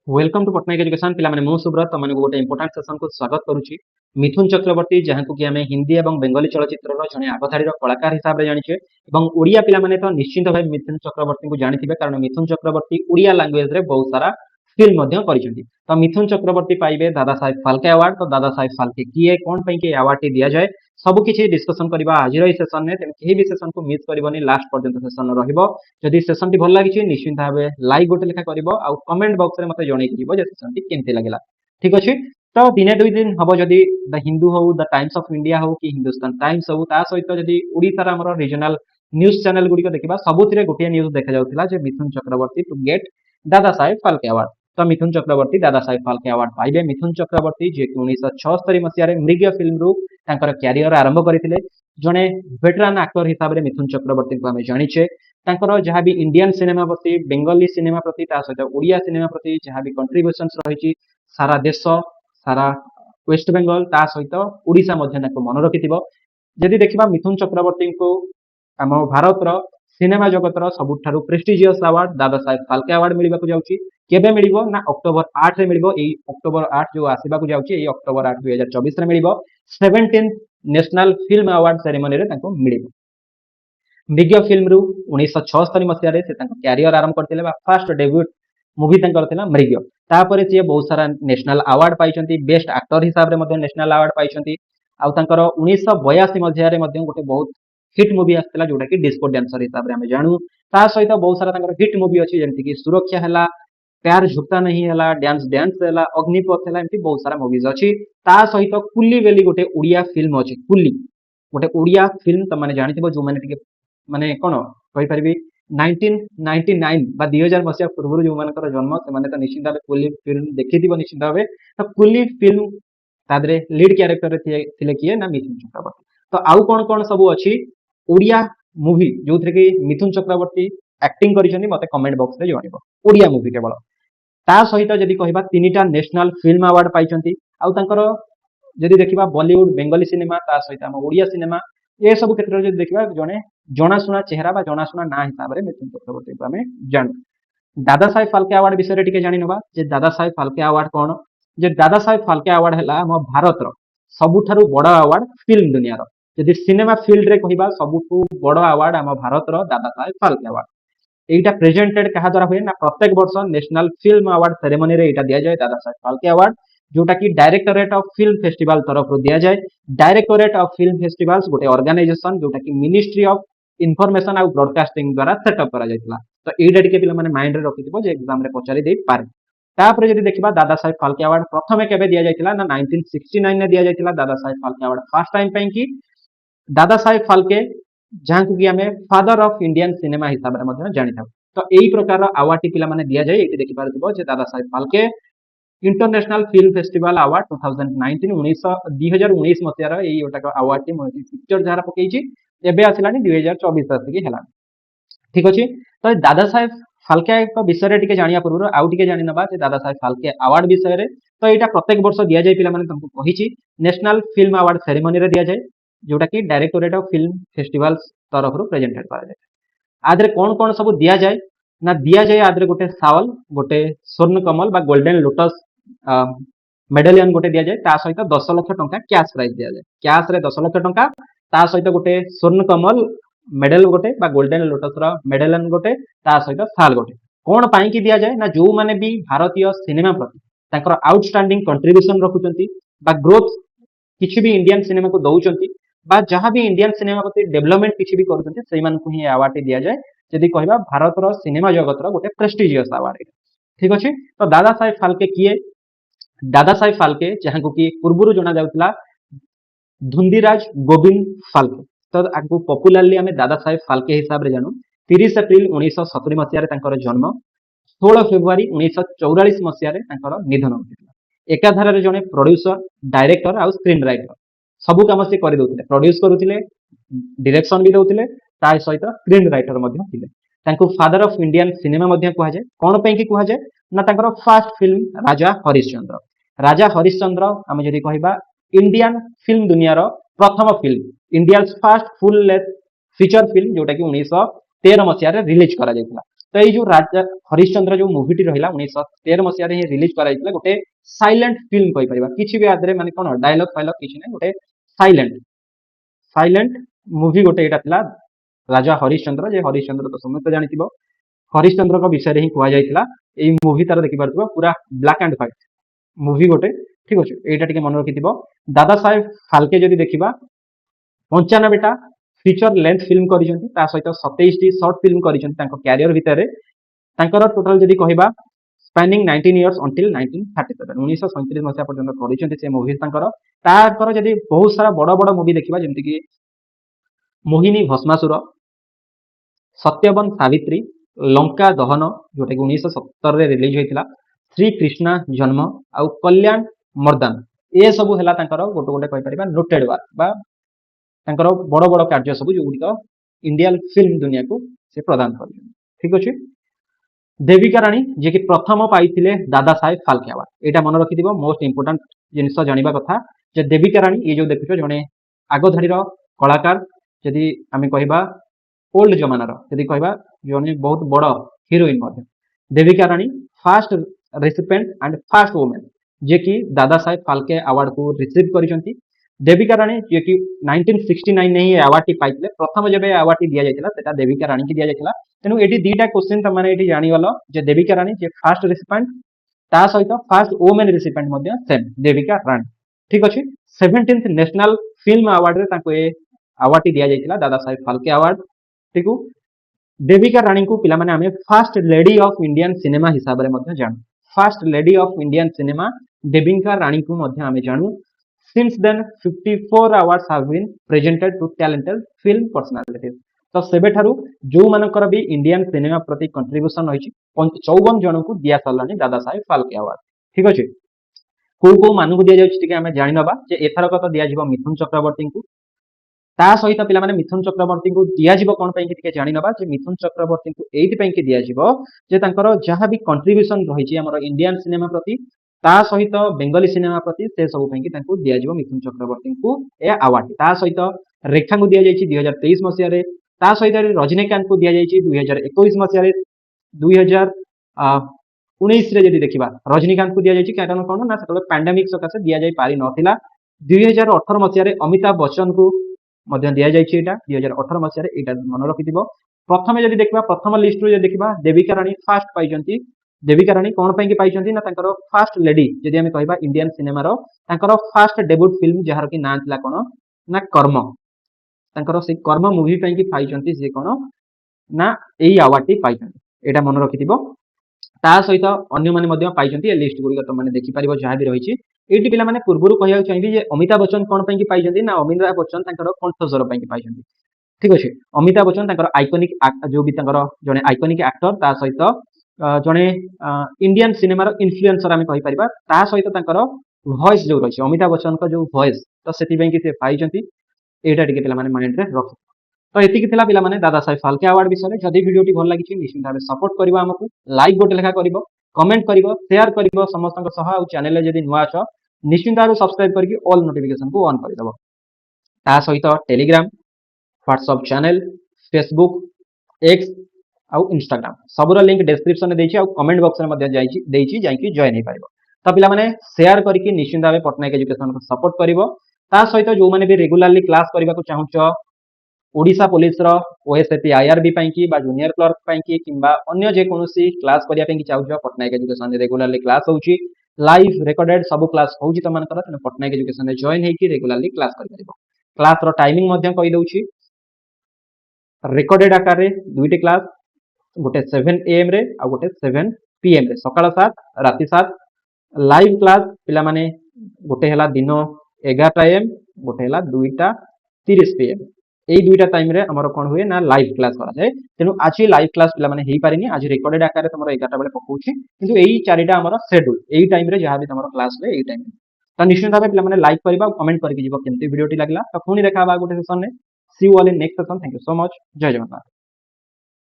Welcome to Patnaik education पिला माने मो सुब्रत तमने गोटे इंपोर्टेंट सेशन को स्वागत करूची। मिथुन चक्रवर्ती जहां को कि हमें हिंदी एवं बेंगली चलचित्र रो जने आगधारी रो कलाकार हिसाब रे जानिछे एवं ओडिया पिला माने तो निश्चित भाई मिथुन चक्रवर्ती को जानिथिबे कारण मिथुन चक्रवर्ती ओडिया लैंग्वेज रे बहुत सारा फिल्म मध्य करिसेंती। तो मिथुन चक्रवर्ती पाइबे दादा साहेब फाल्के अवार्ड। तो दादा साहेब फाल्के किए कोन पई के अवार्ड टी दिया जाय सब किछि डिस्कशन करबा आज रो सेशन में। तेन केही भी सेशन को मिस करबनी लास्ट पर्यंत सेशन रहइबो। जदि सेशन टी भल लागिछि निश्चित भाबे लाइक गोटे लेखा करिवो आ कमेंट बॉक्स रे मते जणै दिबो जे सेशन टी केमते लागला। ठीक अछि। तो दिने दुई दिन हबो जदि द हिंदू हो द टाइम्स ऑफ इंडिया हो कि हिंदुस्तान टाइम्स हो ता सहित जदि ओडिसा रा हमर रीजनल न्यूज चैनल गुडी को देखिबा सबुथिरे गोटे न्यूज देखा जाउतिला जे मिथुन चक्रवर्ती टू गेट दादा साहेब फाल्के अवार्ड। तो मिथुन चक्रवर्ती दादा साहेब फाल्के अवार्ड पाइबे। मिथुन चक्रवर्ती जे 1976 मसिया रे मृग फिल्म रु तांकर कैरियर आरंभ करथिले। जणे वेटरान एक्टर हिसाब रे मिथुन चक्रवर्ती को हमें जानिछे। तांकर जहा भी इंडियन सिनेमा प्रति बेंगली सिनेमा प्रति ता सहित ओडिया सिनेमा प्रति जहा भी कंट्रीब्यूशंस रहिछि सारा देश सारा वेस्ट बेंगल ता सहित ओडिशा मध्य ताको मन रखिथिबो। जदि देखिबा मिथुन चक्रवर्ती को आम भारत रो सिनेमा जगत रो सबुठारु प्रेस्टिजियस अवार्ड दादा साहेब फाल्के अवार्ड मिलिबाकु जाउछि। केबे मिलिबो ना अक्टोबर 8 रे मिलिबो। एई अक्टोबर 8 जो आसीबाकु जाउछि एई अक्टोबर 8 2024 रे मिलिबो। 17th national film award ceremony रे ताको मिलिबो। मृग फिल्म रु 1976 मसिया रे से ताको कैरियर आरंभ करथिले बा फर्स्ट डेब्यूट मूवी तांकर थिला मृग। तापरे से बहुत सारा नेशनल अवार्ड पाइछंती। बेस्ट एक्टर हिसाब रे मध्ये नेशनल अवार्ड पाइछंती। आ तांकर 1982 मसिया रे मध्ये गोटे बहुत हिट मूवी आस्थिला जोटा कि डिस्को डांसर हिसाब रे हमें जानू। ता सहित बहुत सारा तांकर हिट मूवी अछि जेंति कि सुरक्षा हला प्यार झुकता नहीं हला डांस डांस हला अग्निपथ हला एमती बहुत सारा मूवीज अछि। ता सहित कुली बेली गोटे ओडिया फिल्म अछि। कुली गोटे ओडिया फिल्म त माने जानिथिबो जो माने टिके माने कोन कहि परबी 1999 बा 2000 मसिया पूर्व जो मानकर जन्म से माने त निश्चित भाबे कुली फिल्म देखिथिबो निश्चित भाबे। तो कुली फिल्म तादरे लीड कैरेक्टर रे थिले किए ना मिथुन चक्रवर्ती। तो आउ कोन कोन सब अछि ओडिया मूवी जो थरे कि मिथुन चक्रवर्ती एक्टिंग करिसनी मते कमेंट बॉक्स रे जणाइबो। ओडिया मूवी केवल ता सहित जदि कहिबा तीनिटा नेशनल फिल्म अवार्ड पाइचंती। आउ तांकर जदि देखिबा बॉलीवुड बेंगली सिनेमा ता सहित हम ओडिया सिनेमा ए सब क्षेत्र रे जदि देखिबा जने जनाशुना चेहरा बा जनाशुना ना हिसाब रे मिथुन चक्रवर्ती को हमें जानू। दादा साहेब फाल्के अवार्ड विषय रे टिके जानि नबा जे दादा साहेब फाल्के अवार्ड कोन। जे दादा साहेब फाल्के अवार्ड हला हम भारत रो सबुठारु बड़ अवार्ड फिल्म दुनिया रो। जदि सिनेमा फील्ड रे कहिबा सबुठु बड़ अवार्ड हम भारत रो दादा साहेब फाल्के अवार्ड। एटा प्रेजेंटेड कहा द्वारा हुए ना प्रत्येक वर्ष नेशनल फिल्म अवार्ड सेरेमनी रे एटा दिया जाय दादा साहेब फाल्के अवार्ड जोटा कि डायरेक्टोरेट ऑफ फिल्म फेस्टिवल तरफ रु दिया जाय। डायरेक्टोरेट ऑफ फिल्म फेस्टिवल्स गोटे ऑर्गेनाइजेशन जोटा कि मिनिस्ट्री ऑफ इन्फॉर्मेशन आ ब्रॉडकास्टिंग द्वारा सेटअप करा जायतिला। तो एटा टिके पिला माने माइंड रे रखिथिबो जे एग्जाम रे पचारि देई पारे। तापरे जदि देखिबा दादा साहेब फाल्के अवार्ड प्रथमे केबे दिया जायतिला ना 1969 ने दिया जायतिला दादा Saheb Phalke award first time पई कि दादा साहेब फाल्के जहां को कि हमें फादर ऑफ इंडियन सिनेमा हिसाब रे मध्ये जानि थाउ। तो एई प्रकार अवार्ड टी पिला माने दिया जाय। एटी देखि पारथिबो जे Dada Saheb Phalke international film festival award 2019 2019 मसिया रो एई ओटा अवार्ड टी मोहि पिक्चर जहार पकेइची एबे आसिलानी 2024 आसिकी हेला। ठीक अछि। तो दादा साहेब फाल्के को विषय रे टिके जानिया पूर्व आउ टिके जानि नबा जे दादा साहेब फाल्के अवार्ड विषय रे। तो एटा प्रत्येक वर्ष दिया जाय पिला माने तुमको कहिची नेशनल फिल्म अवार्ड सेरेमनी रे दिया जाय जोटा कि डायरेक्टोरेट ऑफ फिल्म फेस्टिवल्स तरफ रु प्रेजेंटेड करा जाय। आदरे कोन कोन सब दिया जाय ना दिया जाय आदरे गोटे सावल गोटे स्वर्ण कमल बा गोल्डन लोटस मेडलियन गोटे दिया जाय। ता सहित 10 लाख टंका कैश प्राइज दिया जाय। कैश रे 10 लाख टंका ता सहित गोटे स्वर्ण कमल मेडल गोटे बा गोल्डन लोटस रो मेडलियन गोटे ता सहित साल गोटे। कोन पाई कि दिया जाय ना जो माने भी भारतीय सिनेमा प्रति ताकर आउटस्टैंडिंग कंट्रीब्यूशन रखुचंती बा ग्रोथ किछि भी इंडियन सिनेमा को दउचंती बा जहां भी इंडियन सिनेमा प्रति डेवलपमेंट किछि भी करूचंती सेई मान को ही अवार्ड दिया जाय। जदि कहबा भारत रो सिनेमा जगत रो गोटे प्रेस्टिजियस अवार्ड। ठीक अछि। तो दादा साहेब फाल्के किए दादा साहेब फाल्के जहां को कि पूर्वरु जणा जाउतला धुंदीराज गोविंद फाल्के। तो आगु पॉपुलरली हमें दादा साहेब फाल्के हिसाब रे जानू। 30 अप्रैल 1970 मसिया रे तांकर जन्म 16 फेब्रुआरी 1944 मसिया रे तांकर निधन होइतिला। एकाधारा रे जणे प्रोड्यूसर डायरेक्टर आ स्क्रीन राइटर सबु काम से करि दउतिले प्रोड्यूस करूतिले डायरेक्शन भी दउतिले ता सहित स्क्रीन राइटर मध्ये थिले। तांको फादर ऑफ इंडियन सिनेमा मध्ये कुहा जाय। कोन पई कि कुहा जाय ना तांकर फर्स्ट फिल्म राजा हरिश्चंद्र। राजा हरिश्चंद्र हम जदि कहबा इंडियन फिल्म दुनिया रो प्रथम film India first full length feature film जोटा कि 1913 मसिया रे रिलीज करा जायतिला। तो ये जो राजा हरिश्चंद्र जो मूवीटी रहिला 1913 मसिया रे रिलीज कराइतला गोटे साइलेंट फिल्म कहि परिबा किछि भी आदरे माने कोन डायलॉग फाइलॉग किछि नै गोटे साइलेंट साइलेंट मूवी गोटे एटा थिला राजा हरिश्चंद्र जे हरिश्चंद्र तो समस्त जानिथिबो हरिश्चंद्र को विषय रे ही कुआ जाइतला एई मूवी तार देखि पारथिबो पूरा ब्लैक एंड व्हाइट मूवी गोटे ठीक अछि एटा टिके मन रखिथिबो दादा साहेब फाल्के जदि देखिबा 95 टा फीचर लेंथ फिल्म करिसेंती ता सहित 27 टी शॉर्ट फिल्म करिसेंती तांको कैरियर भितरे तांकर टोटल जदि कहिबा स्पैनिंग 19 इयर्स अंटिल 1937 1937 मसिया पर्यंत करिसेंती से मूवी तांकर जदि बहुत सारा बड़ बड़ मूवी देखिबा जेमति कि मोहिनी भस्मासुर सत्यवन सावित्री लंका दहन जोटा कि 1970 रे रिलीज होइतिला श्री कृष्णा जन्म आउ कल्याण मर्दान ए सब हैला तांकर गोटे गोटे कहि परिबा नोटेड वर्क बा तांकर बड़ बड़ कार्य सब जो गुडिक इंडियन फिल्म दुनिया को से प्रदान कर ठीक अछि देविका रानी जे कि प्रथम पाइथिले दादा साहेब फाल्के अवार्ड एटा मन रखिथिबो मोस्ट इंपोर्टेंट जिनिस जानिबा कथा जे देविका रानी ये जो देखुछो जणे आगो धाडीर कलाकार जदि आमे कहिबा ओल्ड जमानार जदि कहिबा जणे बहुत बड़ हीरोइन मध्ये Devika Rani first recipient and first women जे कि दादा साहेब फाल्के अवार्ड को रिसीव करिसंती देविका रानी जे कि 1969 ने ही अवार्ड टी पाइथिले प्रथम जेबे अवार्ड टी दिया जायतिला सेटा देविका रानी की दिया जायतिला तेनु एटी दीटा क्वेश्चन त माने एटी जानि गलो जे देविका रानी जे फास्ट रेसिपेंट ता सहित फास्ट वुमेन रेसिपेंट मध्ये सेम देविका रानी ठीक अछि 17th नेशनल फिल्म अवार्ड रे ताको ए अवार्ड टी दिया जायतिला दादा साहेब फाल्के अवार्ड ठीक देविका रानी को पिला माने हमें first lady of Indian cinema हिसाब रे मध्ये जानु first lady of Indian cinema Devika Rani को मध्ये हमें जानु since then 54 awards have been presented to talented film personalities तो सेबे ठारू जो मानकर भी इंडियन सिनेमा प्रति कंट्रीब्यूशन होइछि 54 जन को दिया सरलानी दादा साहेब फाल्के अवार्ड ठीक अछि को मानु को दिया जाउछि ठीक हमें जानि नबा जे एथर कत दिया जिवो मिथुन चक्रवर्ती को ता सहित पिला माने मिथुन चक्रवर्ती को दिया जिवो कोन पई कि जानि नबा जे मिथुन चक्रवर्ती को एथि पई कि दिया जिवो जे तांकर जहां भी कंट्रीब्यूशन रहिछि हमर इंडियन सिनेमा प्रति ता सहित बेंगली सिनेमा प्रति से सब पई कि तांको दिया जिवो मिथुन चक्रवर्ती को ए अवार्ड ता सहित रेखा को दिया जाइछि 2023 मसिया रे ता सहित रजनीकांत को दिया जाइछि 2021 मसिया रे 2019 रे जदि देखिबा रजनीकांत को दिया जाइछि कारण कोन ना सेतले पैंडेमिक सकासे दिया जाई पारि नथिला 2018 मसिया रे अमिताभ बच्चन को मध्ये दिया जाइछि एटा 2018 मसिया रे एटा मन रखिथिबो प्रथमे जदि देखिबा प्रथम लिस्ट रो जदि देखिबा देविका रानी फर्स्ट पाइजंती देविका रानी कोन पई कि पाइजंती ना तांकर फर्स्ट लेडी जदि हमें कहबा इंडियन सिनेमा रो तांकर फर्स्ट डेब्यूट फिल्म जहार कि नाम थिला कोन ना कर्म तांकर से कर्म मूवी पई कि पाइजंती से कोन ना एई अवार्ड टी पाइजंती एटा मन रखिथिबो ता सहित अन्य माने मध्ये पाइजंती ए लिस्ट गुडी तो माने देखि परिबो जहा भी रहिछि एटी पिला माने पूर्वरु कहिया चाहिबी जे अमिताभ बच्चन कोन पई कि पाइजंती ना अमिताभ बच्चन तांकर कंठस्वर पई कि पाइजंती ठीक अछि अमिताभ बच्चन तांकर आइकॉनिक जो भी तांकर जने आइकॉनिक एक्टर ता सहित जने इंडियन सिनेमा रो इन्फ्लुएंसर आमे कहि परिबा ता सहित तांकर वॉइस जो रहिछि अमिताभ बच्चन का जो वॉइस तो सेति पई कि से पाइजंती एटा टिके पिला माने माइंड रे रख तो एतिक थिला पिला माने दादा साहेब फाल्के अवार्ड विषय जदि वीडियो टी भल लागिछि निश्चित भाबे सपोर्ट करिवो हमकु लाइक गोटे लेखा करिवो कमेंट करिवो शेयर करिवो समस्तक सह आ चैनल रे जदि नुवा छ निश्चित भाबे सब्सक्राइब करके ऑल नोटिफिकेशन को ऑन कर दबो ता सहित Telegram WhatsApp channel Facebook x आउ इंस्टाग्राम सबरो लिंक डिस्क्रिप्शन में देछि आउ कमेंट बॉक्स में मध्ये जाइछि देछि जाइकि जॉइन हे पारिबो तो पिला माने शेयर करके निश्चित भाबे पटनायक एजुकेशन को सपोर्ट करिवो ता सहित जो माने भी रेगुलरली क्लास करबा को चाहूछ ओडिशा पुलिस रो ओएसएपी आईआरबी पई कि बा जूनियर क्लर्क पई कि किबा अन्य जे कोनोसी क्लास करिया पई कि चाहूछ पटनायक एजुकेशन रेगुलरली क्लास होउची लाइव रिकॉर्डेड सब क्लास होउची त मानकर तने पटनायक एजुकेशन रे जॉइन हे कि रेगुलरली क्लास करि परिबो क्लास रो टाइमिंग मध्ये कहि दउची रिकॉर्डेड आकार रे दुईटी क्लास गोटे 7 एएम रे आ गोटे 7 पीएम रे सकाळ 7 राति 7 लाइव क्लास पिला माने गोटे हला दिन 11 एएम गोटे हला 2:30 पीएम ए दुईटा टाइम रे हमर कोन हुए ना लाइव क्लास करा जाय तेनु आज लाइव क्लास पिला माने हेई पारिनी आज रिकॉर्डेड आकार रे तमरो 11टा बेले पकोछि किंतु एई चारिटा हमर शेड्यूल एई टाइम रे जहा भी तमरो क्लास ले एई टाइम त निश्चित भाबे पिला माने लाइक करबा कमेंट करके जीवो केमती वीडियो टी लागला त पुनी देखा बा गोटे सेशन ने see you all in next session thank you so much Jai Jagannath.